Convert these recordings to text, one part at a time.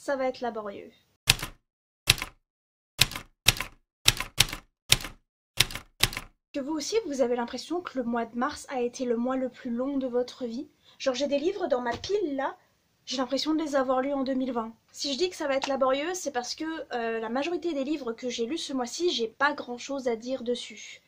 ça va être laborieux. Que vous aussi, vous avez l'impression que le mois de mars a été le mois le plus long de votre vie? Genre j'ai des livres dans ma pile là, j'ai l'impression de les avoir lus en 2020. Si je dis que ça va être laborieux, c'est parce que la majorité des livres que j'ai lus ce mois-ci, j'ai pas grand-chose à dire dessus.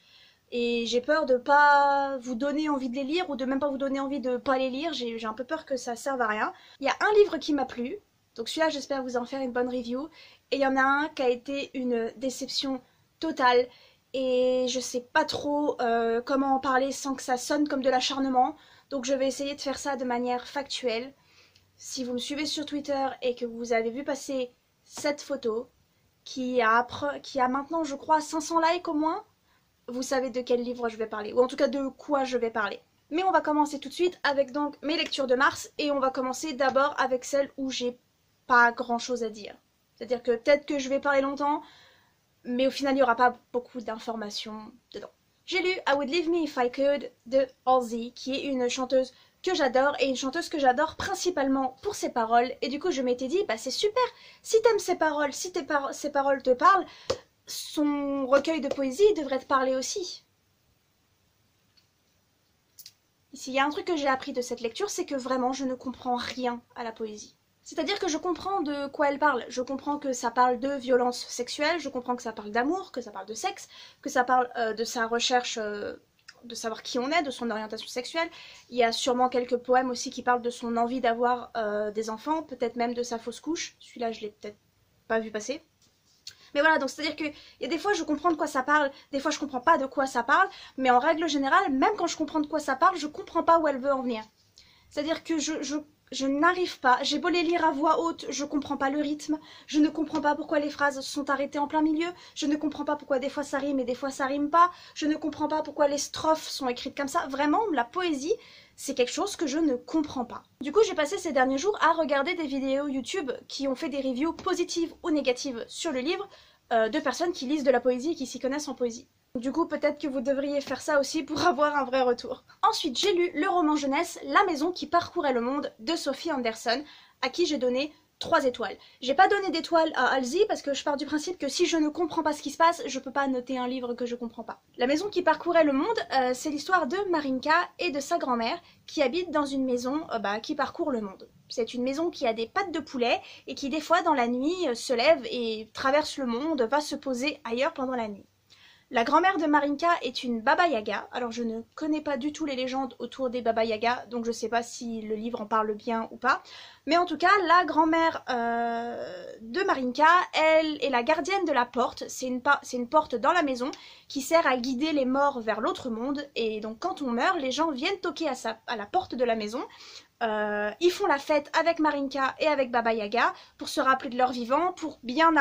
Et j'ai peur de pas vous donner envie de les lire ou de même pas vous donner envie de pas les lire, j'ai un peu peur que ça serve à rien. Il y a un livre qui m'a plu, donc celui-là j'espère vous en faire une bonne review, et il y en a un qui a été une déception totale. Et je sais pas trop comment en parler sans que ça sonne comme de l'acharnement, donc je vais essayer de faire ça de manière factuelle. Si vous me suivez sur Twitter et que vous avez vu passer cette photo, qui a maintenant je crois 500 likes au moins, vous savez de quel livre je vais parler, ou en tout cas de quoi je vais parler. Mais on va commencer tout de suite avec donc mes lectures de mars, et on va commencer d'abord avec celles où j'ai pas grand chose à dire. C'est-à-dire que peut-être que je vais parler longtemps, mais au final il n'y aura pas beaucoup d'informations dedans. J'ai lu I Would Leave Me If I Could de Halsey, qui est une chanteuse que j'adore, et une chanteuse que j'adore principalement pour ses paroles, et du coup je m'étais dit, bah c'est super, si t'aimes ses paroles, si ses paroles te parlent, son recueil de poésie devrait te parler aussi. Ici, il y a un truc que j'ai appris de cette lecture, c'est que vraiment je ne comprends rien à la poésie. C'est-à-dire que je comprends de quoi elle parle. Je comprends que ça parle de violence sexuelle, je comprends que ça parle d'amour, que ça parle de sexe, que ça parle de sa recherche de savoir qui on est, de son orientation sexuelle. Il y a sûrement quelques poèmes aussi qui parlent de son envie d'avoir des enfants, peut-être même de sa fausse couche. Celui-là, je l'ai peut-être pas vu passer. Mais voilà, donc c'est-à-dire que y a des fois je comprends de quoi ça parle, des fois je comprends pas de quoi ça parle, mais en règle générale, même quand je comprends de quoi ça parle, je comprends pas où elle veut en venir. C'est-à-dire que je n'arrive pas, j'ai beau les lire à voix haute, je comprends pas le rythme, je ne comprends pas pourquoi les phrases sont arrêtées en plein milieu, je ne comprends pas pourquoi des fois ça rime et des fois ça rime pas, je ne comprends pas pourquoi les strophes sont écrites comme ça. Vraiment, la poésie, c'est quelque chose que je ne comprends pas. Du coup, j'ai passé ces derniers jours à regarder des vidéos YouTube qui ont fait des reviews positives ou négatives sur le livre de personnes qui lisent de la poésie et qui s'y connaissent en poésie. Du coup, peut-être que vous devriez faire ça aussi pour avoir un vrai retour. Ensuite, j'ai lu le roman jeunesse La maison qui parcourait le monde de Sophie Anderson, à qui j'ai donné 3 étoiles. J'ai pas donné d'étoiles à Halsey parce que je pars du principe que si je ne comprends pas ce qui se passe, je peux pas noter un livre que je comprends pas. La maison qui parcourait le monde, c'est l'histoire de Marinka et de sa grand-mère qui habitent dans une maison qui parcourt le monde. C'est une maison qui a des pattes de poulet et qui des fois dans la nuit se lève et traverse le monde, va se poser ailleurs pendant la nuit. La grand-mère de Marinka est une Baba Yaga. Alors je ne connais pas du tout les légendes autour des Baba Yaga, donc je sais pas si le livre en parle bien ou pas. Mais en tout cas, la grand-mère de Marinka, elle est la gardienne de la porte. C'est une porte dans la maison qui sert à guider les morts vers l'autre monde. Et donc quand on meurt, les gens viennent toquer à la porte de la maison. Ils font la fête avec Marinka et avec Baba Yaga pour se rappeler de leur vivant, pour bien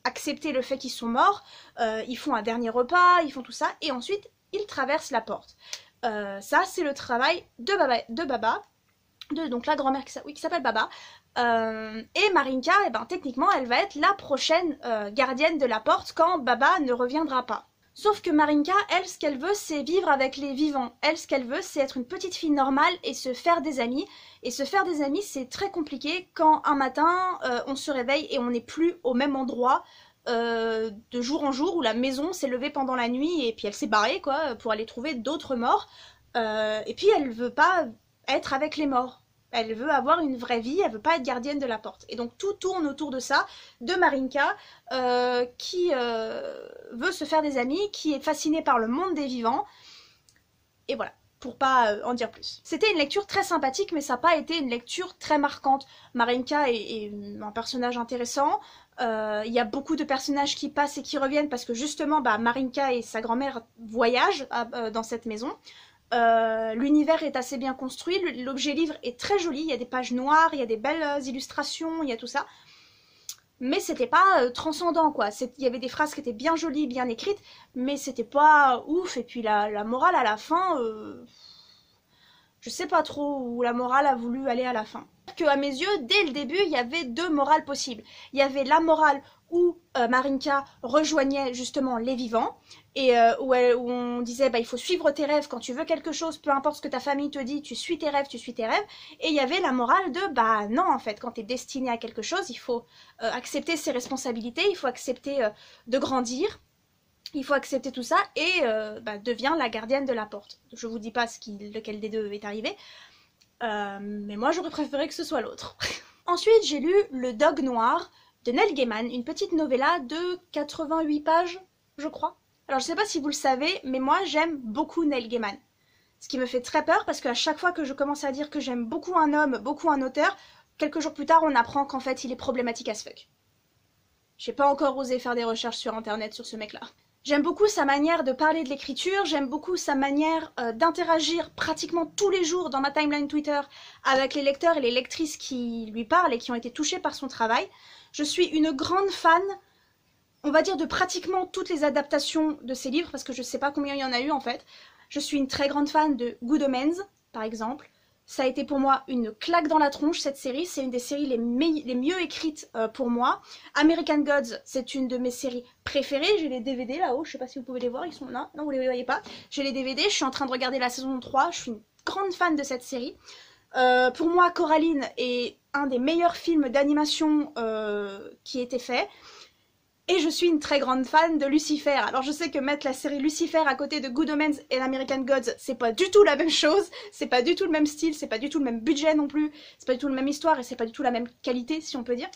accepter le fait qu'ils sont morts. Ils font un dernier repas, ils font tout ça, et ensuite ils traversent la porte. Ça, c'est le travail de Baba, donc la grand-mère qui s'appelle Baba. Et Marinka, techniquement, elle va être la prochaine gardienne de la porte quand Baba ne reviendra pas. Sauf que Marinka, elle, ce qu'elle veut, c'est vivre avec les vivants. Elle, ce qu'elle veut, c'est être une petite fille normale et se faire des amis. Et se faire des amis, c'est très compliqué quand un matin, on se réveille et on n'est plus au même endroit de jour en jour, où la maison s'est levée pendant la nuit et puis elle s'est barrée, quoi, pour aller trouver d'autres morts. Et puis elle veut pas être avec les morts. Elle veut avoir une vraie vie, elle veut pas être gardienne de la porte. Et donc tout tourne autour de ça, de Marinka, qui veut se faire des amis, qui est fascinée par le monde des vivants. Et voilà, pour pas en dire plus. C'était une lecture très sympathique, mais ça n'a pas été une lecture très marquante. Marinka est un personnage intéressant. Il y a beaucoup de personnages qui passent et qui reviennent parce que justement, Marinka et sa grand-mère voyagent dans cette maison. L'univers est assez bien construit, l'objet livre est très joli, il y a des pages noires, il y a des belles illustrations, il y a tout ça. Mais c'était pas transcendant, quoi. Il y avait des phrases qui étaient bien jolies, bien écrites, mais c'était pas ouf. Et puis la morale à la fin, Je sais pas trop où la morale a voulu aller à la fin. Que à mes yeux, dès le début, il y avait deux morales possibles. Il y avait la morale où Marinka rejoignait justement les vivants, et où on disait il faut suivre tes rêves quand tu veux quelque chose, peu importe ce que ta famille te dit, tu suis tes rêves, tu suis tes rêves. Et il y avait la morale de non, en fait, quand t'es destiné à quelque chose, il faut accepter ses responsabilités, il faut accepter de grandir. Il faut accepter tout ça et devient la gardienne de la porte. Je vous dis pas lequel des deux est arrivé, mais moi j'aurais préféré que ce soit l'autre. Ensuite j'ai lu Le Dog Noir de Neil Gaiman, une petite novella de 88 pages, je crois. Alors je sais pas si vous le savez, mais moi j'aime beaucoup Neil Gaiman. Ce qui me fait très peur parce qu'à chaque fois que je commence à dire que j'aime beaucoup un homme, beaucoup un auteur, quelques jours plus tard on apprend qu'en fait il est problématique as fuck. J'ai pas encore osé faire des recherches sur internet sur ce mec-là. J'aime beaucoup sa manière de parler de l'écriture, j'aime beaucoup sa manière d'interagir pratiquement tous les jours dans ma timeline Twitter avec les lecteurs et les lectrices qui lui parlent et qui ont été touchés par son travail. Je suis une grande fan, on va dire, de pratiquement toutes les adaptations de ses livres, parce que je sais pas combien il y en a eu en fait. Je suis une très grande fan de Good Omens, par exemple. Ça a été pour moi une claque dans la tronche, cette série. C'est une des séries les mieux écrites pour moi. American Gods, c'est une de mes séries préférées. J'ai les DVD là-haut, je sais pas si vous pouvez les voir, ils sont là. Non, vous les voyez pas. J'ai les DVD, je suis en train de regarder la saison 3. Je suis une grande fan de cette série. Pour moi, Coraline est un des meilleurs films d'animation qui ait été fait. Et je suis une très grande fan de Lucifer. Alors je sais que mettre la série Lucifer à côté de Good Omens et l'American Gods, c'est pas du tout la même chose, c'est pas du tout le même style, c'est pas du tout le même budget non plus, c'est pas du tout la même histoire et c'est pas du tout la même qualité si on peut dire.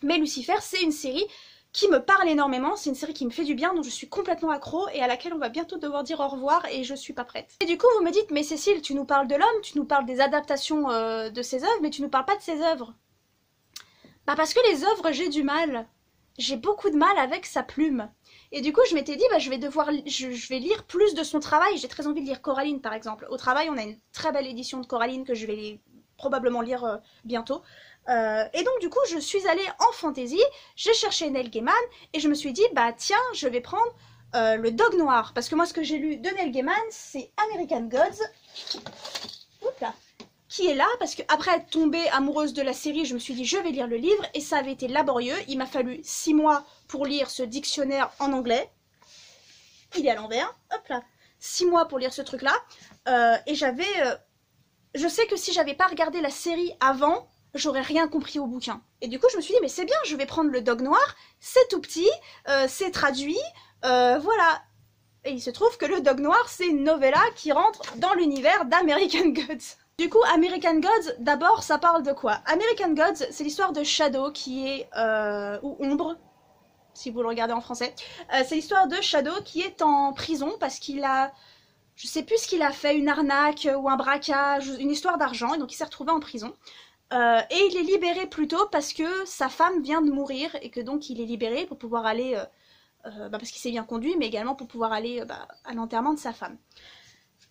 Mais Lucifer, c'est une série qui me parle énormément, c'est une série qui me fait du bien, dont je suis complètement accro et à laquelle on va bientôt devoir dire au revoir et je suis pas prête. Et du coup vous me dites, mais Cécile, tu nous parles de l'homme, tu nous parles des adaptations de ses œuvres, mais tu nous parles pas de ses œuvres. Parce que les œuvres, j'ai du mal. J'ai beaucoup de mal avec sa plume. Et du coup, je m'étais dit, je vais lire plus de son travail. J'ai très envie de lire Coraline, par exemple. Au travail, on a une très belle édition de Coraline que je vais probablement lire bientôt. Et donc, du coup, je suis allée en fantasy, j'ai cherché Neil Gaiman, et je me suis dit, tiens, je vais prendre Le Dog Noir. Parce que moi, ce que j'ai lu de Neil Gaiman, c'est American Gods. Oups là. Qui est là, parce qu'après être tombée amoureuse de la série, je me suis dit je vais lire le livre, et ça avait été laborieux. Il m'a fallu 6 mois pour lire ce dictionnaire en anglais. Il est à l'envers, hop là. 6 mois pour lire ce truc-là. Et j'avais... je sais que si j'avais pas regardé la série avant, j'aurais rien compris au bouquin. Et du coup, je me suis dit, mais c'est bien, je vais prendre Le Dog Noir, c'est tout petit, c'est traduit, voilà. Et il se trouve que Le Dog Noir, c'est une novella qui rentre dans l'univers d'American Gods. Du coup, American Gods, d'abord, ça parle de quoi? American Gods, c'est l'histoire de Shadow qui est... ou Ombre, si vous le regardez en français. C'est l'histoire de Shadow qui est en prison parce qu'il a... Je sais plus ce qu'il a fait, une arnaque ou un braquage, une histoire d'argent, et donc il s'est retrouvé en prison. Et il est libéré plutôt parce que sa femme vient de mourir, et que donc il est libéré pour pouvoir aller... parce qu'il s'est bien conduit, mais également pour pouvoir aller à l'enterrement de sa femme.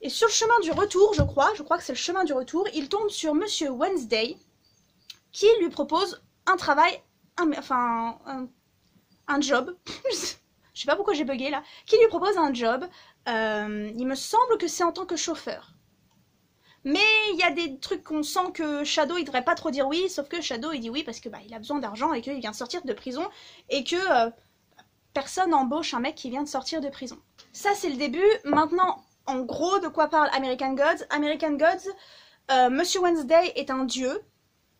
Et sur le chemin du retour, je crois que c'est le chemin du retour, il tombe sur Monsieur Wednesday, qui lui propose un travail, un job, je sais pas pourquoi j'ai bugué là, qui lui propose un job, il me semble que c'est en tant que chauffeur. Mais il y a des trucs qu'on sent que Shadow il devrait pas trop dire oui, sauf que Shadow il dit oui parce que il a besoin d'argent et qu'il vient de sortir de prison, et que personne n'embauche un mec qui vient de sortir de prison. Ça c'est le début. Maintenant, en gros, de quoi parle American Gods? American Gods, Monsieur Wednesday est un dieu,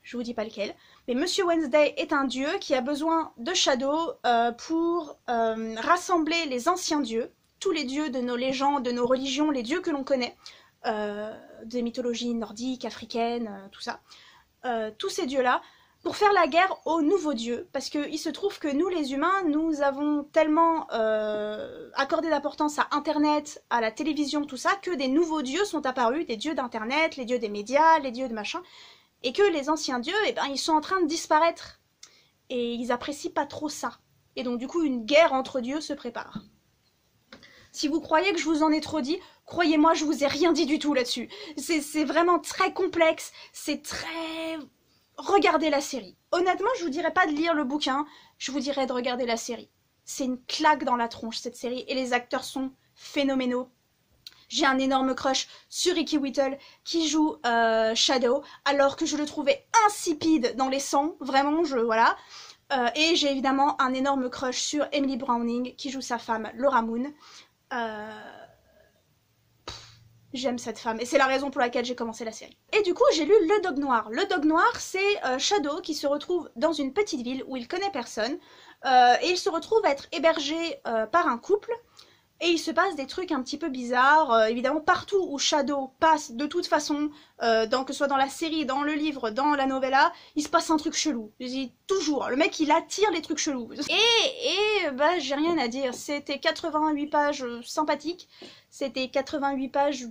je vous dis pas lequel, mais Monsieur Wednesday est un dieu qui a besoin de Shadow pour rassembler les anciens dieux, tous les dieux de nos légendes, de nos religions, les dieux que l'on connaît, des mythologies nordiques, africaines, tout ça, tous ces dieux-là, pour faire la guerre aux nouveaux dieux, parce qu'il se trouve que nous les humains, nous avons tellement accordé d'importance à Internet, à la télévision, tout ça, que des nouveaux dieux sont apparus, des dieux d'Internet, les dieux des médias, les dieux de machin, et que les anciens dieux, ils sont en train de disparaître, et ils apprécient pas trop ça. Et donc du coup, une guerre entre dieux se prépare. Si vous croyez que je vous en ai trop dit, croyez-moi, je vous ai rien dit du tout là-dessus. C'est vraiment très complexe, c'est très... Regardez la série. Honnêtement, je vous dirais pas de lire le bouquin, je vous dirais de regarder la série. C'est une claque dans la tronche, cette série, et les acteurs sont phénoménaux. J'ai un énorme crush sur Ricky Whittle qui joue Shadow, alors que je le trouvais insipide dans les sangs, vraiment, voilà. Et j'ai évidemment un énorme crush sur Emily Browning qui joue sa femme Laura Moon. J'aime cette femme et c'est la raison pour laquelle j'ai commencé la série. Et du coup j'ai lu Le Dog Noir. Le Dog Noir c'est Shadow qui se retrouve dans une petite ville où il connaît personne et il se retrouve à être hébergé par un couple et il se passe des trucs un petit peu bizarres. Évidemment partout où Shadow passe de toute façon, que ce soit dans la série, dans le livre, dans la novella, il se passe un truc chelou. Toujours, le mec il attire les trucs chelous. Et bah j'ai rien à dire, c'était 88 pages sympathiques, c'était 88 pages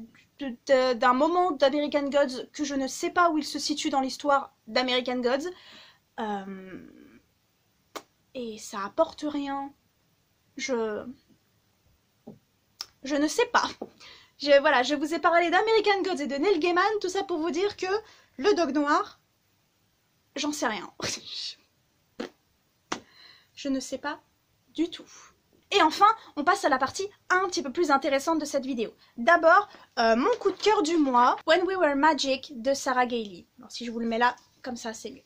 d'un moment d'American Gods que je ne sais pas où il se situe dans l'histoire d'American Gods. Et ça apporte rien. Je ne sais pas. Voilà, je vous ai parlé d'American Gods et de Neil Gaiman, tout ça pour vous dire que Le Dog Noir, j'en sais rien. Je ne sais pas du tout. Et enfin, on passe à la partie un petit peu plus intéressante de cette vidéo. D'abord, mon coup de cœur du mois, When We Were Magic de Sarah Gailey. Alors si je vous le mets là, comme ça c'est mieux.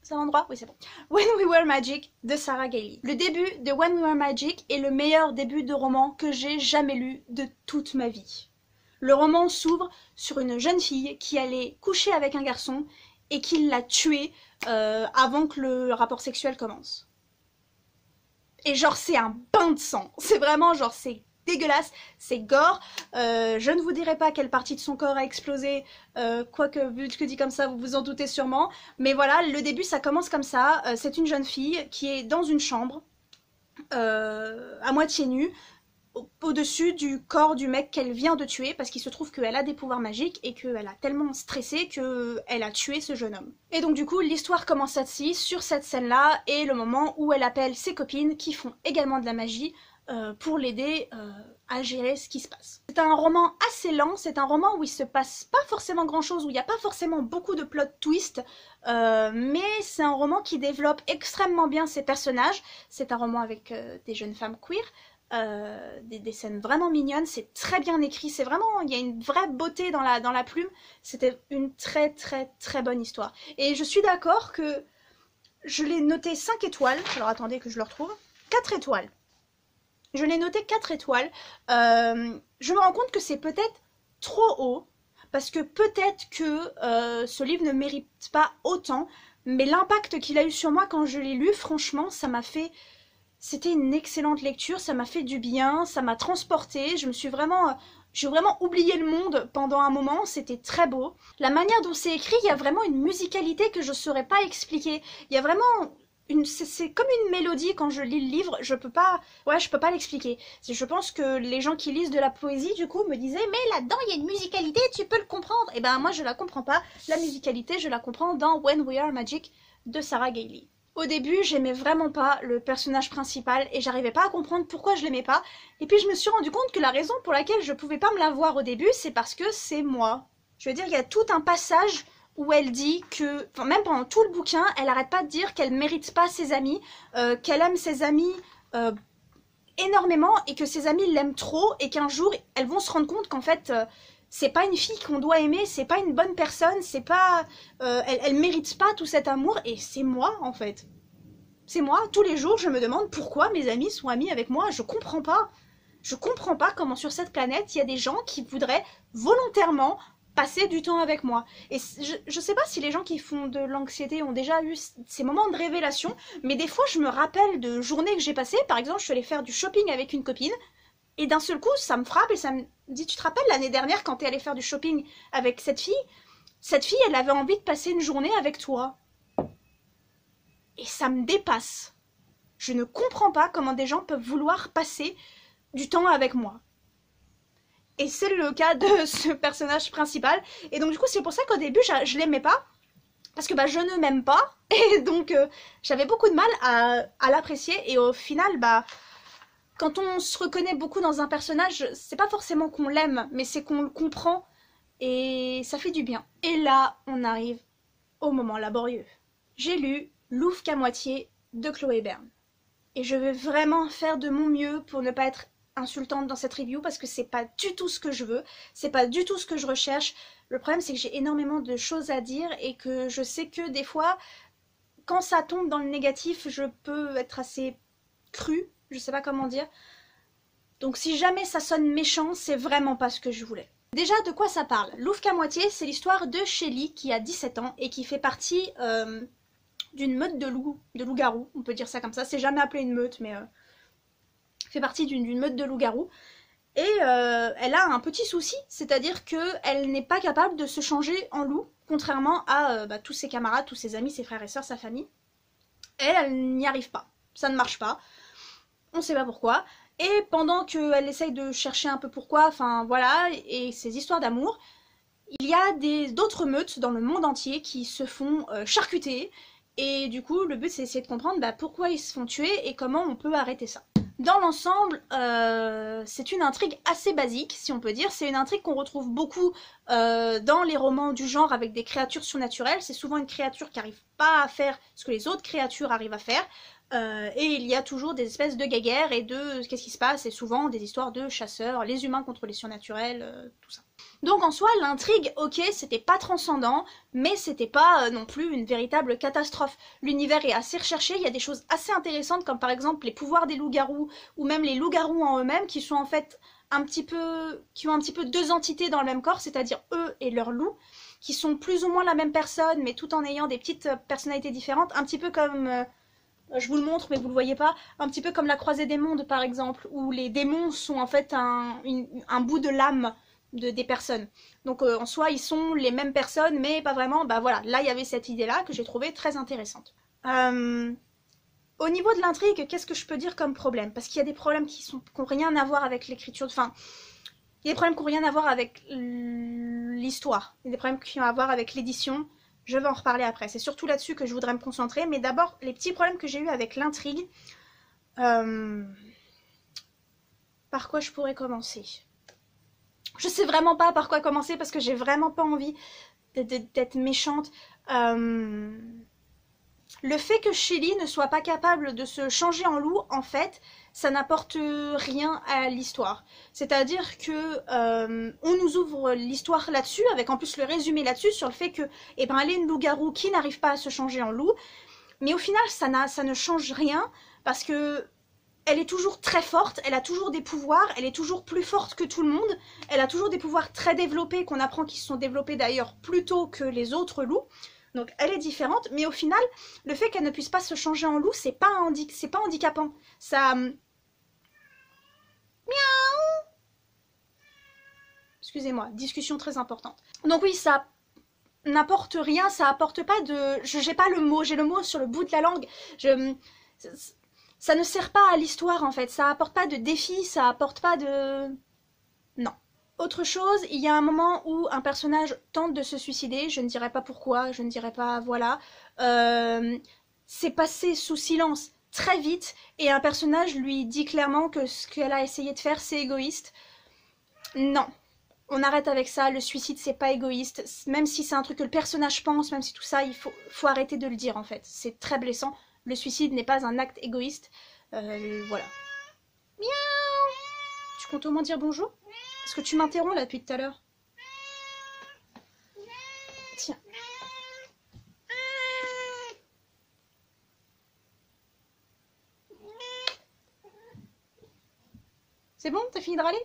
C'est à l'endroit? Oui, c'est bon. When We Were Magic de Sarah Gailey. Le début de When We Were Magic est le meilleur début de roman que j'ai jamais lu de toute ma vie. Le roman s'ouvre sur une jeune fille qui allait coucher avec un garçon et qui l'a tué avant que le rapport sexuel commence. Et genre c'est un bain de sang. C'est vraiment genre c'est dégueulasse, c'est gore. Je ne vous dirai pas quelle partie de son corps a explosé, quoique vu que dit comme ça vous vous en doutez sûrement. Mais voilà, le début ça commence comme ça. C'est une jeune fille qui est dans une chambre, à moitié nue, au-dessus du corps du mec qu'elle vient de tuer, parce qu'il se trouve qu'elle a des pouvoirs magiques et qu'elle a tellement stressé qu'elle a tué ce jeune homme. Et donc du coup l'histoire commence ainsi, sur cette scène-là, et le moment où elle appelle ses copines qui font également de la magie, pour l'aider à gérer ce qui se passe. C'est un roman assez lent, c'est un roman où il se passe pas forcément grand chose, où il n'y a pas forcément beaucoup de plot twist, mais c'est un roman qui développe extrêmement bien ses personnages. C'est un roman avec des jeunes femmes queer, des scènes vraiment mignonnes, c'est très bien écrit, c'est vraiment, il y a une vraie beauté dans la plume, c'était une très très très bonne histoire. Et je suis d'accord que je l'ai noté 5 étoiles, alors attendez que je le retrouve, 4 étoiles. Je l'ai noté 4 étoiles. Je me rends compte que c'est peut-être trop haut, parce que peut-être que ce livre ne mérite pas autant, mais l'impact qu'il a eu sur moi quand je l'ai lu, franchement, ça m'a fait... C'était une excellente lecture, ça m'a fait du bien, ça m'a transportée, j'ai vraiment oublié le monde pendant un moment, c'était très beau. La manière dont c'est écrit, il y a vraiment une musicalité que je ne saurais pas expliquer. Il y a vraiment... C'est comme une mélodie quand je lis le livre, je peux pas l'expliquer. Je pense que les gens qui lisent de la poésie, du coup, me disaient « Mais là-dedans, il y a une musicalité, tu peux le comprendre !» Et ben moi, je la comprends pas. La musicalité, je la comprends dans When We Are Magic de Sarah Gailey. Au début, j'aimais vraiment pas le personnage principal et j'arrivais pas à comprendre pourquoi je l'aimais pas. Et puis je me suis rendu compte que la raison pour laquelle je pouvais pas me la voir au début, c'est parce que c'est moi. Je veux dire, il y a tout un passage où elle dit que, enfin même pendant tout le bouquin, elle arrête pas de dire qu'elle mérite pas ses amis, qu'elle aime ses amis énormément et que ses amis l'aiment trop et qu'un jour elles vont se rendre compte qu'en fait c'est pas une fille qu'on doit aimer, c'est pas une bonne personne, c'est pas, elle mérite pas tout cet amour et c'est moi en fait. C'est moi, tous les jours je me demande pourquoi mes amis sont amis avec moi, je comprends pas. Je comprends pas comment sur cette planète il y a des gens qui voudraient volontairement passer du temps avec moi. Et je sais pas si les gens qui font de l'anxiété ont déjà eu ces moments de révélation, mais des fois je me rappelle de journées que j'ai passées. Par exemple, je suis allée faire du shopping avec une copine, et d'un seul coup ça me frappe et ça me dit, tu te rappelles l'année dernière quand t'es allée faire du shopping avec cette fille, elle avait envie de passer une journée avec toi. Et ça me dépasse. Je ne comprends pas comment des gens peuvent vouloir passer du temps avec moi. Et c'est le cas de ce personnage principal. Et donc du coup c'est pour ça qu'au début je l'aimais pas. Parce que bah je ne m'aime pas. Et donc j'avais beaucoup de mal à l'apprécier. Et au final bah quand on se reconnaît beaucoup dans un personnage, c'est pas forcément qu'on l'aime, mais c'est qu'on le comprend. Et ça fait du bien. Et là on arrive au moment laborieux. J'ai lu Loufque à moitié de Chloé Bern. Et je vais vraiment faire de mon mieux pour ne pas être insultante dans cette review parce que c'est pas du tout ce que je veux, c'est pas du tout ce que je recherche. Le problème c'est que j'ai énormément de choses à dire et que je sais que des fois, quand ça tombe dans le négatif, je peux être assez crue, je sais pas comment dire. Donc si jamais ça sonne méchant, c'est vraiment pas ce que je voulais. Déjà, de quoi ça parle? L'Oufk à moitié, c'est l'histoire de Shelly qui a 17 ans et qui fait partie d'une meute de loups-garous, on peut dire ça comme ça. C'est jamais appelé une meute, mais fait partie d'une meute de loups-garous. Et elle a un petit souci, c'est-à-dire qu'elle n'est pas capable de se changer en loup, contrairement à tous ses camarades, tous ses amis, ses frères et sœurs, sa famille. Elle n'y arrive pas, ça ne marche pas, on ne sait pas pourquoi. Et pendant qu'elle essaye de chercher un peu pourquoi, enfin voilà, et ses histoires d'amour, il y a d'autres meutes dans le monde entier qui se font charcuter. Et du coup, le but c'est d'essayer de comprendre pourquoi ils se font tuer et comment on peut arrêter ça. Dans l'ensemble, c'est une intrigue assez basique, si on peut dire. C'est une intrigue qu'on retrouve beaucoup dans les romans du genre avec des créatures surnaturelles. C'est souvent une créature qui n'arrive pas à faire ce que les autres créatures arrivent à faire. Et il y a toujours des espèces de guéguerres et de qu'est-ce qui se passe, et souvent des histoires de chasseurs, les humains contre les surnaturels, tout ça. Donc en soi, l'intrigue, ok, c'était pas transcendant, mais c'était pas non plus une véritable catastrophe. L'univers est assez recherché, il y a des choses assez intéressantes, comme par exemple les pouvoirs des loups-garous, ou même les loups-garous en eux-mêmes, qui sont en fait qui ont un petit peu deux entités dans le même corps, c'est-à-dire eux et leurs loups, qui sont plus ou moins la même personne, mais tout en ayant des petites personnalités différentes, un petit peu comme... je vous le montre, mais vous le voyez pas. Un petit peu comme la Croisée des Mondes, par exemple, où les démons sont en fait un bout de l'âme des personnes. Donc en soi, ils sont les mêmes personnes, mais pas vraiment. Voilà, là, il y avait cette idée-là que j'ai trouvée très intéressante. Au niveau de l'intrigue, qu'est-ce que je peux dire comme problème? Parce qu'il y a des problèmes qui n'ont rien à voir avec l'écriture. Enfin, il y a des problèmes qui n'ont rien à voir avec l'histoire. Il y a des problèmes qui ont à voir avec l'édition. Je vais en reparler après. C'est surtout là-dessus que je voudrais me concentrer. Mais d'abord, les petits problèmes que j'ai eu avec l'intrigue. Par quoi je pourrais commencer? Je sais vraiment pas par quoi commencer parce que j'ai vraiment pas envie d'être méchante. Le fait que Shelly ne soit pas capable de se changer en loup, en fait, ça n'apporte rien à l'histoire. C'est-à-dire que on nous ouvre l'histoire là-dessus, avec en plus le résumé là-dessus, sur le fait que, elle est une loup-garou qui n'arrive pas à se changer en loup. Mais au final, ça ne change rien, parce que elle est toujours très forte, elle a toujours des pouvoirs, elle est toujours plus forte que tout le monde, elle a toujours des pouvoirs très développés, qu'on apprend qu'ils se sont développés d'ailleurs plus tôt que les autres loups. Donc elle est différente, mais au final, le fait qu'elle ne puisse pas se changer en loup, c'est pas handicapant. Ça... Miaou. Excusez-moi, discussion très importante. Donc oui, ça n'apporte rien, ça apporte pas de... J'ai pas le mot, j'ai le mot sur le bout de la langue. Ça ne sert pas à l'histoire en fait, ça apporte pas de défi, ça apporte pas de... Non. Autre chose, il y a un moment où un personnage tente de se suicider, je ne dirais pas pourquoi, je ne dirais pas voilà. C'est passé sous silence très vite et un personnage lui dit clairement que ce qu'elle a essayé de faire c'est égoïste. Non. On arrête avec ça, le suicide c'est pas égoïste, même si c'est un truc que le personnage pense, même si tout ça, il faut arrêter de le dire en fait, c'est très blessant. Le suicide n'est pas un acte égoïste. Voilà. Miaou. Tu comptes au moins dire bonjour? Est-ce que tu m'interromps là depuis tout à l'heure? Tiens. C'est bon? T'as fini de râler?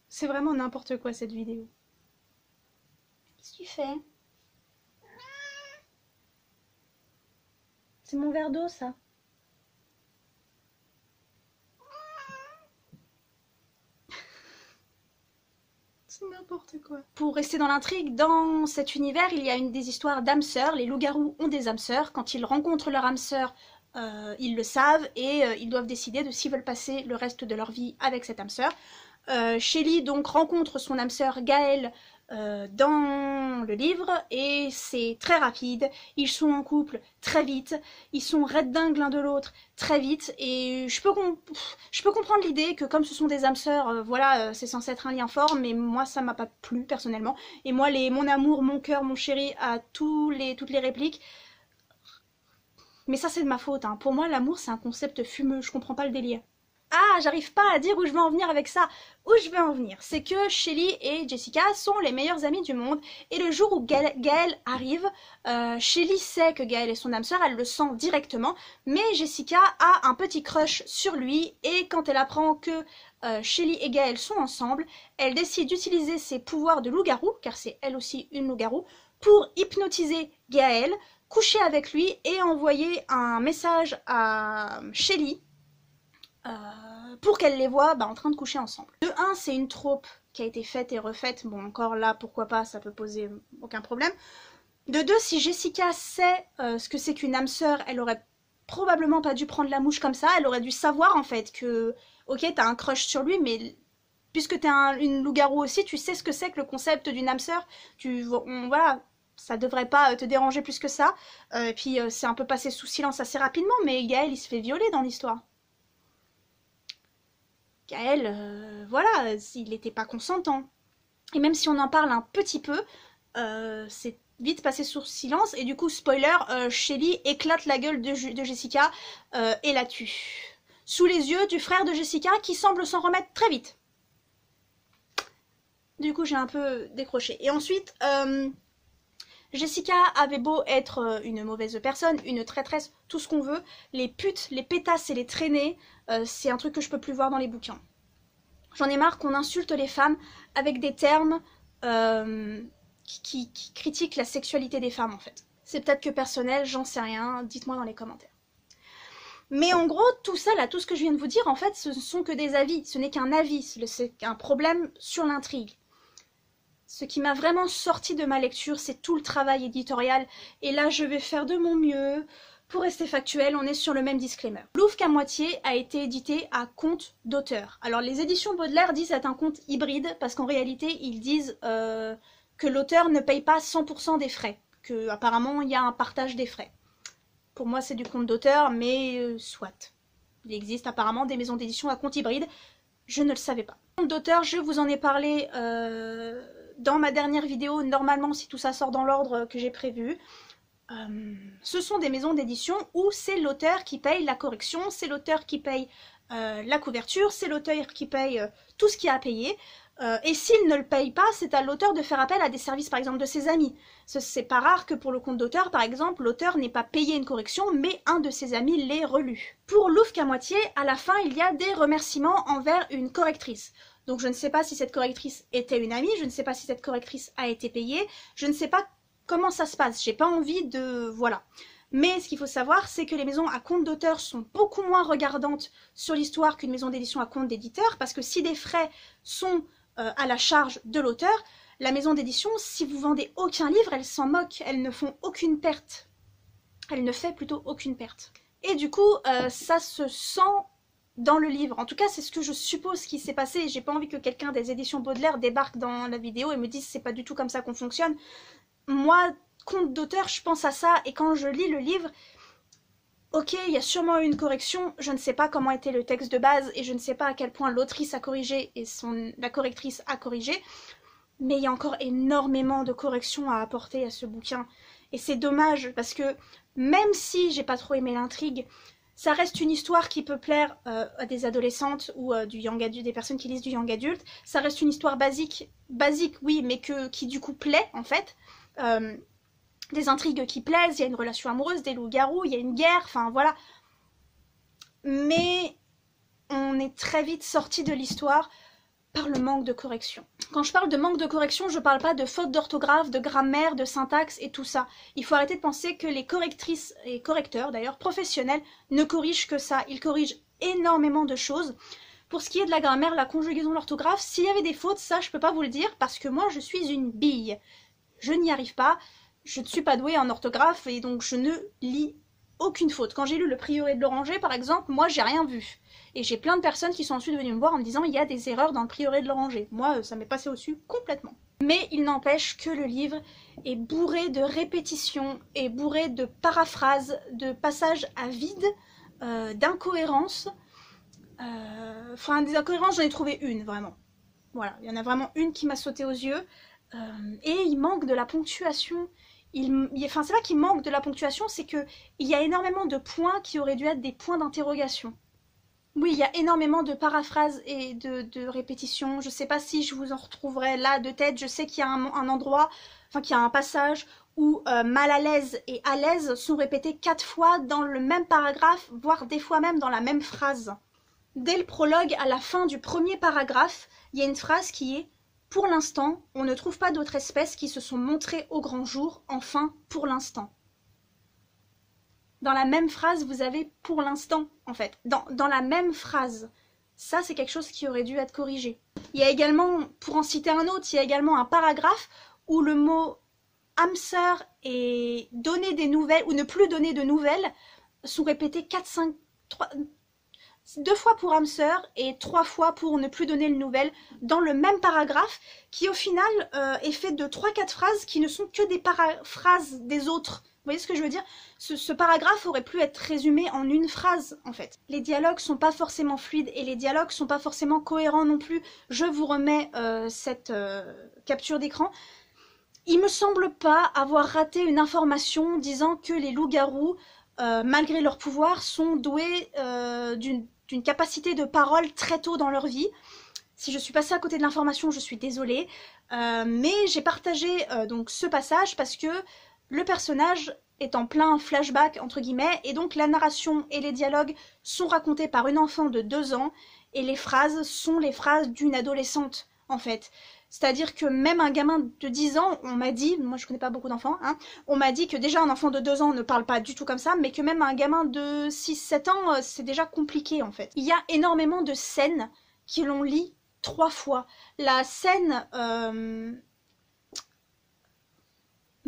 C'est vraiment n'importe quoi cette vidéo. Qu'est-ce que tu fais? C'est mon verre d'eau ça. C'est n'importe quoi. Pour rester dans l'intrigue, dans cet univers, il y a des histoires d'âmes sœurs. Les loups-garous ont des âmes sœurs. Quand ils rencontrent leur âme sœur, ils le savent et ils doivent décider de s'ils veulent passer le reste de leur vie avec cette âme sœur. Shelly donc rencontre son âme sœur Gaëlle dans le livre et c'est très rapide, ils sont en couple très vite, ils sont red-dingues l'un de l'autre très vite et je peux comprendre l'idée que comme ce sont des âmes sœurs, voilà, c'est censé être un lien fort, mais moi ça m'a pas plu personnellement. Et moi mon amour, mon cœur, mon chéri à toutes les répliques, mais ça c'est de ma faute, hein. Pour moi l'amour c'est un concept fumeux, je comprends pas le délire. Ah, j'arrive pas à dire où je veux en venir avec ça. Où je veux en venir, c'est que Shelly et Jessica sont les meilleures amies du monde. Et le jour où Gaël arrive, Shelly sait que Gaël est son âme sœur, elle le sent directement. Mais Jessica a un petit crush sur lui. Et quand elle apprend que Shelly et Gaël sont ensemble, elle décide d'utiliser ses pouvoirs de loup-garou, car c'est elle aussi une loup-garou, pour hypnotiser Gaël, coucher avec lui et envoyer un message à Shelly pour qu'elle les voit en train de coucher ensemble. De 1, c'est une trope qui a été faite et refaite, bon encore là, pourquoi pas, ça peut poser aucun problème. De 2, si Jessica sait ce que c'est qu'une âme sœur, elle aurait probablement pas dû prendre la mouche comme ça, elle aurait dû savoir en fait que, ok, t'as un crush sur lui, mais puisque t'es une loup-garou aussi, tu sais ce que c'est que le concept d'une âme sœur, voilà, ça devrait pas te déranger plus que ça. Et puis c'est un peu passé sous silence assez rapidement, mais Gaël il se fait violer dans l'histoire. Gaël, voilà, il n'était pas consentant. Et même si on en parle un petit peu, c'est vite passé sous silence. Et du coup, spoiler, Shelly éclate la gueule de Jessica et la tue. Sous les yeux du frère de Jessica qui semble s'en remettre très vite. Du coup, j'ai un peu décroché. Et ensuite, Jessica avait beau être une mauvaise personne, une traîtresse, tout ce qu'on veut, les putes, les pétasses et les traînées, c'est un truc que je peux plus voir dans les bouquins. J'en ai marre qu'on insulte les femmes avec des termes qui critiquent la sexualité des femmes en fait. C'est peut-être que personnel, j'en sais rien, dites-moi dans les commentaires. Mais en gros, tout ça là, tout ce que je viens de vous dire, en fait, ce ne sont que des avis, ce n'est qu'un avis, c'est un problème sur l'intrigue. Ce qui m'a vraiment sorti de ma lecture, c'est tout le travail éditorial. Et là, je vais faire de mon mieux. Pour rester factuel, on est sur le même disclaimer. Louvre qu'à moitié a été édité à compte d'auteur. Alors, les éditions Baudelaire disent c'est un compte hybride, parce qu'en réalité, ils disent que l'auteur ne paye pas 100% des frais. Qu'apparemment, il y a un partage des frais. Pour moi, c'est du compte d'auteur, mais soit. Il existe apparemment des maisons d'édition à compte hybride. Je ne le savais pas. Compte d'auteur, je vous en ai parlé dans ma dernière vidéo, normalement si tout ça sort dans l'ordre que j'ai prévu. Ce sont des maisons d'édition où c'est l'auteur qui paye la correction, c'est l'auteur qui paye la couverture, c'est l'auteur qui paye tout ce qu'il a à payer. Et s'il ne le paye pas, c'est à l'auteur de faire appel à des services par exemple de ses amis. C'est pas rare que pour le compte d'auteur, par exemple, l'auteur n'ait pas payé une correction, mais un de ses amis l'ait relu. Pour Louvre qu'à moitié, à la fin, il y a des remerciements envers une correctrice. Donc je ne sais pas si cette correctrice était une amie, je ne sais pas si cette correctrice a été payée, je ne sais pas comment ça se passe, j'ai pas envie de... voilà. Mais ce qu'il faut savoir, c'est que les maisons à compte d'auteur sont beaucoup moins regardantes sur l'histoire qu'une maison d'édition à compte d'éditeur, parce que si des frais sont à la charge de l'auteur, la maison d'édition, si vous vendez aucun livre, elles s'en moquent, elles ne font aucune perte. Elle ne fait plutôt aucune perte. Et du coup, ça se sent dans le livre. En tout cas, c'est ce que je suppose qui s'est passé. J'ai pas envie que quelqu'un des éditions Baudelaire débarque dans la vidéo et me dise c'est pas du tout comme ça qu'on fonctionne. Moi, compte d'auteur, je pense à ça et quand je lis le livre, ok, il y a sûrement eu une correction, je ne sais pas comment était le texte de base et je ne sais pas à quel point l'autrice a corrigé et la correctrice a corrigé, mais il y a encore énormément de corrections à apporter à ce bouquin. Et c'est dommage parce que même si j'ai pas trop aimé l'intrigue, ça reste une histoire qui peut plaire à des adolescentes ou des personnes qui lisent du young adulte. Ça reste une histoire basique oui, mais qui du coup plaît en fait. Des intrigues qui plaisent, il y a une relation amoureuse, des loups-garous, il y a une guerre, enfin voilà. Mais on est très vite sorti de l'histoire par le manque de correction. Quand je parle de manque de correction, je parle pas de faute d'orthographe, de grammaire, de syntaxe et tout ça. Il faut arrêter de penser que les correctrices et correcteurs, d'ailleurs professionnels, ne corrigent que ça. Ils corrigent énormément de choses. Pour ce qui est de la grammaire, la conjugaison, l'orthographe, s'il y avait des fautes, ça je peux pas vous le dire parce que moi je suis une bille. Je n'y arrive pas, je ne suis pas douée en orthographe et donc je ne lis aucune faute. Quand j'ai lu Le Prieuré de l'Oranger par exemple, moi j'ai rien vu. Et j'ai plein de personnes qui sont ensuite venues me voir en me disant il y a des erreurs dans le prieuré de l'Oranger. Moi, ça m'est passé au-dessus complètement. Mais il n'empêche que le livre est bourré de répétitions, est bourré de paraphrases, de passages à vide, d'incohérences. Enfin, des incohérences, j'en ai trouvé une, vraiment. Voilà, il y en a vraiment une qui m'a sauté aux yeux. Et il manque de la ponctuation. Enfin, c'est pas qu'il manque de la ponctuation, c'est qu'il y a énormément de points qui auraient dû être des points d'interrogation. Oui, il y a énormément de paraphrases et de répétitions. Je sais pas si je vous en retrouverai là de tête. Je sais qu'il y a un endroit, enfin qu'il y a un passage où mal à l'aise et à l'aise sont répétés 4 fois dans le même paragraphe, voire des fois même dans la même phrase. Dès le prologue, à la fin du premier paragraphe, il y a une phrase qui est « Pour l'instant, on ne trouve pas d'autres espèces qui se sont montrées au grand jour, enfin, pour l'instant ». Dans la même phrase, vous avez « pour l'instant » en fait. Dans la même phrase. Ça, c'est quelque chose qui aurait dû être corrigé. Il y a également, pour en citer un autre, il y a également un paragraphe où le mot « hamster » et « donner des nouvelles » ou « ne plus donner de nouvelles » sont répétés 2 fois pour hamster et 3 fois pour ne plus donner de nouvelles dans le même paragraphe qui au final est fait de 3-4 phrases qui ne sont que des paraphrases des autres. Vous voyez ce que je veux dire? Ce paragraphe aurait pu être résumé en une phrase, en fait. Les dialogues sont pas forcément fluides et les dialogues sont pas forcément cohérents non plus. Je vous remets cette capture d'écran. Il me semble pas avoir raté une information disant que les loups-garous, malgré leur pouvoir, sont doués d'une capacité de parole très tôt dans leur vie. Si je suis passée à côté de l'information, je suis désolée. Mais j'ai partagé donc ce passage parce que le personnage est en plein flashback, entre guillemets, et donc la narration et les dialogues sont racontés par une enfant de 2 ans, et les phrases sont les phrases d'une adolescente, en fait. C'est-à-dire que même un gamin de 10 ans, on m'a dit, moi je connais pas beaucoup d'enfants, hein, on m'a dit que déjà un enfant de 2 ans ne parle pas du tout comme ça, mais que même un gamin de 6-7 ans, c'est déjà compliqué, en fait. Il y a énormément de scènes qui l'on lit 3 fois. La scène...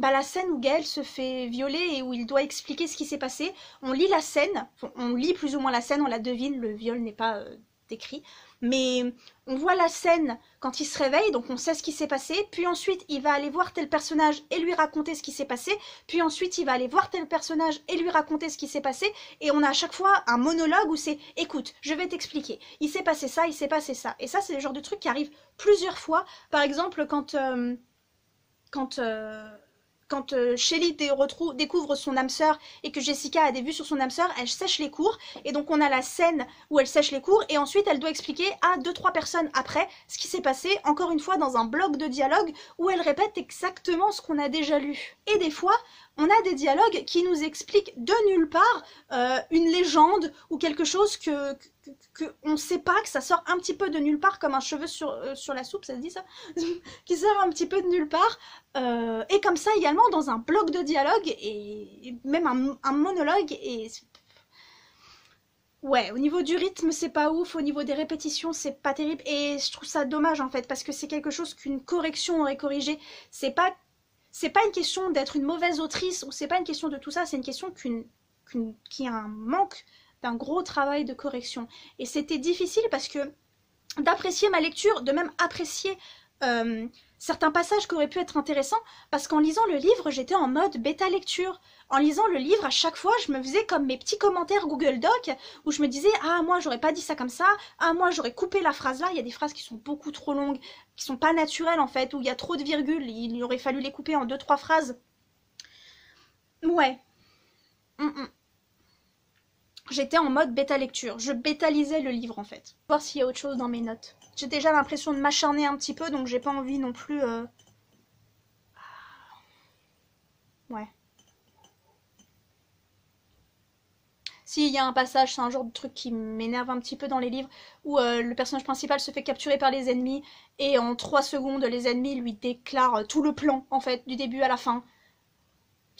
la scène où Gaël se fait violer et où il doit expliquer ce qui s'est passé, on lit la scène, on lit plus ou moins la scène, on la devine, le viol n'est pas décrit, mais on voit la scène quand il se réveille, donc on sait ce qui s'est passé, puis ensuite il va aller voir tel personnage et lui raconter ce qui s'est passé, puis ensuite il va aller voir tel personnage et lui raconter ce qui s'est passé, et on a à chaque fois un monologue où c'est « écoute, je vais t'expliquer, il s'est passé ça, il s'est passé ça », et ça c'est le genre de truc qui arrive plusieurs fois, par exemple quand Shelly découvre son âme sœur et que Jessica a des vues sur son âme sœur, elle sèche les cours et donc on a la scène où elle sèche les cours et ensuite elle doit expliquer à 2-3 personnes après ce qui s'est passé, encore une fois dans un bloc de dialogue où elle répète exactement ce qu'on a déjà lu. Et des fois, on a des dialogues qui nous expliquent de nulle part une légende ou quelque chose que on sait pas, que ça sort un petit peu de nulle part comme un cheveu sur la soupe, ça se dit ça qui sort un petit peu de nulle part. Et comme ça également dans un bloc de dialogue et même un monologue et ouais, au niveau du rythme c'est pas ouf, au niveau des répétitions c'est pas terrible et je trouve ça dommage en fait parce que c'est quelque chose qu'une correction aurait corrigé. C'est pas une question d'être une mauvaise autrice ou c'est pas une question de tout ça, c'est une question qu'il y a un manque d'un gros travail de correction. Et c'était difficile parce que d'apprécier ma lecture, de même apprécier certains passages qui auraient pu être intéressants, parce qu'en lisant le livre, j'étais en mode bêta lecture. En lisant le livre, à chaque fois, je me faisais comme mes petits commentaires Google Doc, où je me disais « Ah, moi, j'aurais pas dit ça comme ça. Ah, moi, j'aurais coupé la phrase là. » Il y a des phrases qui sont beaucoup trop longues, qui sont pas naturelles, en fait, où il y a trop de virgules. Il aurait fallu les couper en 2-3 phrases. Ouais. J'étais en mode bêta lecture. Je bêtalisais le livre, en fait. Voir s'il y a autre chose dans mes notes. J'ai déjà l'impression de m'acharner un petit peu, donc j'ai pas envie non plus... Ouais. Si, il y a un passage, c'est un genre de truc qui m'énerve un petit peu dans les livres, où le personnage principal se fait capturer par les ennemis, et en 3 secondes, les ennemis lui déclarent tout le plan, en fait, du début à la fin.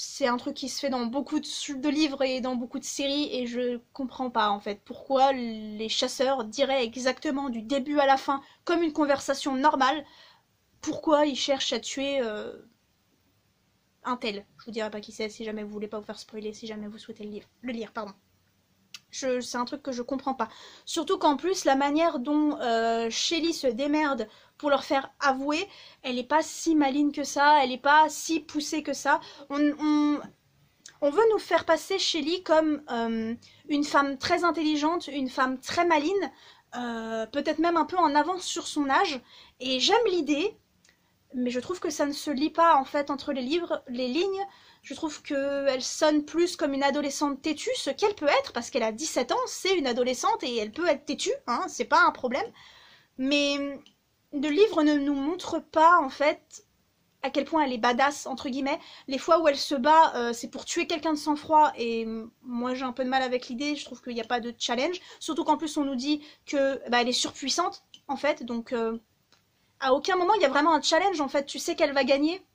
C'est un truc qui se fait dans beaucoup de livres et dans beaucoup de séries, et je comprends pas, en fait, pourquoi les chasseurs diraient exactement du début à la fin, comme une conversation normale, pourquoi ils cherchent à tuer un tel. Je vous dirai pas qui c'est si jamais vous voulez pas vous faire spoiler, si jamais vous souhaitez le lire, pardon. C'est un truc que je comprends pas. Surtout qu'en plus, la manière dont Shelly se démerde pour leur faire avouer, elle est pas si maligne que ça, elle est pas si poussée que ça. On veut nous faire passer Shelly comme une femme très intelligente, une femme très maligne, peut-être même un peu en avance sur son âge. Et j'aime l'idée, mais je trouve que ça ne se lit pas en fait entre les lignes. Je trouve qu'elle sonne plus comme une adolescente têtue, ce qu'elle peut être, parce qu'elle a 17 ans, c'est une adolescente et elle peut être têtue, hein, c'est pas un problème. Mais le livre ne nous montre pas en fait à quel point elle est badass, entre guillemets. Les fois où elle se bat, c'est pour tuer quelqu'un de sang-froid, et moi j'ai un peu de mal avec l'idée, je trouve qu'il n'y a pas de challenge. Surtout qu'en plus on nous dit que elle est surpuissante, en fait, donc à aucun moment il y a vraiment un challenge, en fait. Tu sais qu'elle va gagner,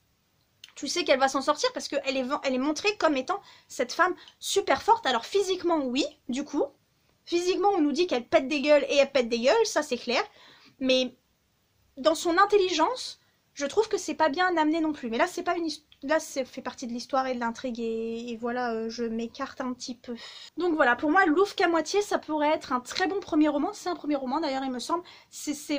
tu sais qu'elle va s'en sortir, parce qu'elle elle est montrée comme étant cette femme super forte. Alors physiquement, oui, du coup. Physiquement, on nous dit qu'elle pète des gueules, et elle pète des gueules, ça c'est clair. Mais dans son intelligence, je trouve que c'est pas bien amené non plus. Mais là, c'est pas une là, ça fait partie de l'histoire et de l'intrigue, et voilà, je m'écarte un petit peu. Donc voilà, pour moi, Louvre qu'à moitié, ça pourrait être un très bon premier roman. C'est un premier roman d'ailleurs, il me semble.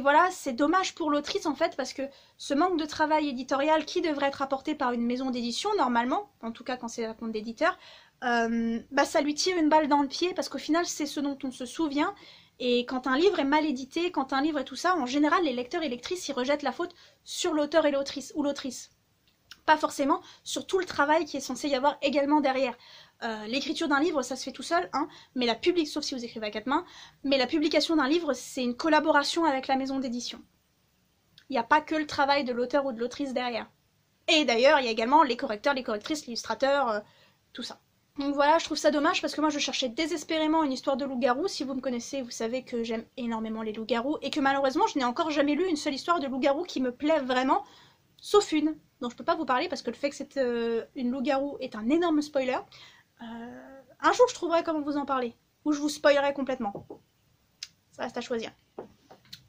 Voilà, c'est dommage pour l'autrice en fait, parce que ce manque de travail éditorial qui devrait être apporté par une maison d'édition normalement, en tout cas quand c'est la compte d'éditeur, ça lui tire une balle dans le pied, parce qu'au final, c'est ce dont on se souvient. Et quand un livre est mal édité, quand un livre est tout ça, en général, les lecteurs et lectrices, ils rejettent la faute sur l'auteur et l'autrice, ou l'autrice. Pas forcément sur tout le travail qui est censé y avoir également derrière. L'écriture d'un livre, ça se fait tout seul, hein, mais sauf si vous écrivez à quatre mains, mais la publication d'un livre, c'est une collaboration avec la maison d'édition. Il n'y a pas que le travail de l'auteur ou de l'autrice derrière. Et d'ailleurs, il y a également les correcteurs, les correctrices, l'illustrateur, tout ça. Donc voilà, je trouve ça dommage, parce que moi je cherchais désespérément une histoire de loup-garou. Si vous me connaissez, vous savez que j'aime énormément les loups-garous, et que malheureusement je n'ai encore jamais lu une seule histoire de loup-garou qui me plaît vraiment, sauf une, dont je peux pas vous parler parce que le fait que c'est une loup-garou est un énorme spoiler. Un jour je trouverai comment vous en parler, ou je vous spoilerai complètement. Ça reste à choisir.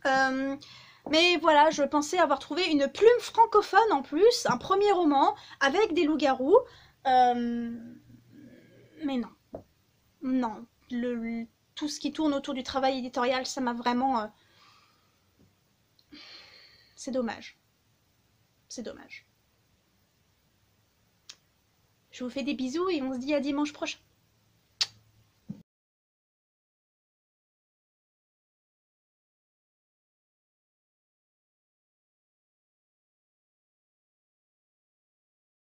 Mais voilà, je pensais avoir trouvé une plume francophone en plus, un premier roman avec des loups-garous. Mais non. Non. Tout ce qui tourne autour du travail éditorial, ça m'a vraiment... C'est dommage. C'est dommage. Je vous fais des bisous et on se dit à dimanche prochain.